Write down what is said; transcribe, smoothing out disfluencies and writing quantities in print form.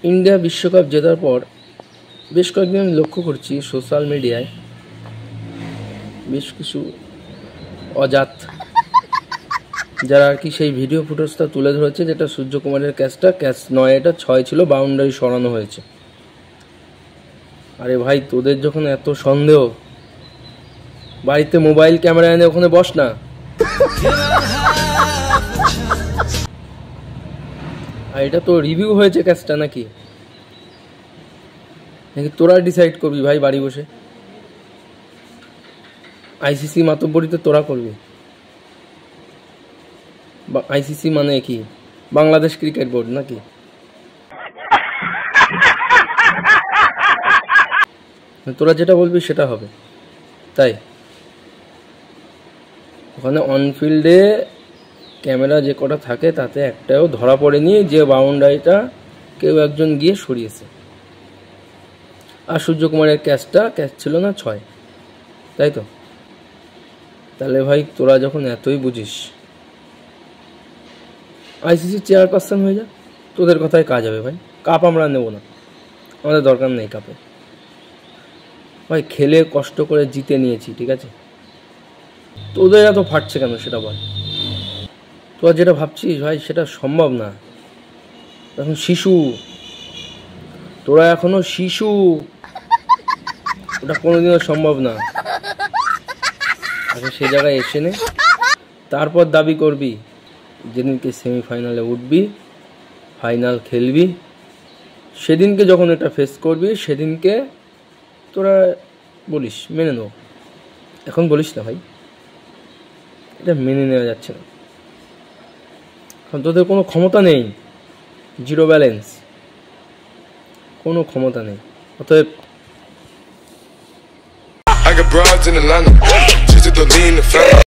India বিশ্বকাপ জেতার পর বেশ কয়েকদিন আমি লক্ষ্য করছি সোশ্যাল মিডিয়ায় বেশ কিছু অজাত যারা আর কি সেই ভিডিও ফুটেজটা তুলে ধরেছে, যেটা সূর্যকুমারের ক্যাচ নয়, এটা 6 ছিল, বাউন্ডারি সরানো হয়েছে। আরে ভাই, তোদের যখন এত সন্দেহ, বাড়িতে মোবাইল ক্যামেরা এনে ওখানে বস না। আর এটা তো রিভিউ হয়েছে ক্যাচটা, নাকি তোরা ডিসাইড করবি ভাই বাড়ি বসে? আইসিসি মাতব্বরি তো তোরা করবি। আইসিসি মানে কি? বাংলাদেশ ক্রিকেট বোর্ড নাকি? তোরা যেটা বলবি সেটা হবে, তাই ওখানে অনফিল্ডে ক্যামেরা যে কটা থাকে তাতে একটাও ধরা পড়েনি যে বাউন্ডারিটা কেউ একজন গিয়ে সরিয়েছে। আর সূর্যকুমারের ক্যাচ ছিল না 6, তাই তো? তাহলে ভাই তোরা যখন এতই বুঝিস, আইসিসি চেয়ারপারসন হয়ে যা, তোদের কথায় কাজ হবে ভাই। কাপ আমরা নেব না, আমাদের দরকার নেই কাপে ভাই। খেলে কষ্ট করে জিতে নিয়েছি, ঠিক আছে? তোদের এত ফাটছে কেন সেটা বল। তোরা যেটা ভাবছিস ভাই সেটা সম্ভব না। এখন শিশু, তোরা এখনো শিশু, ওটা কোনোদিনও সম্ভব না। আচ্ছা, সে জায়গায় এসে নে, তারপর দাবি করবি। যেদিনকে সেমিফাইনালে উঠবি, ফাইনাল খেলবি, সেদিনকে যখন এটা ফেস করবি, সেদিনকে তোরা বলিস মেনে নেব। এখন বলিস না ভাই, এটা মেনে নেওয়া যাচ্ছে না। কারণ তোদের কোনো ক্ষমতা নেই, জিরো ব্যালেন্স, কোনো ক্ষমতা নেই। অতএব I got broads in Atlanta, just to lean the family.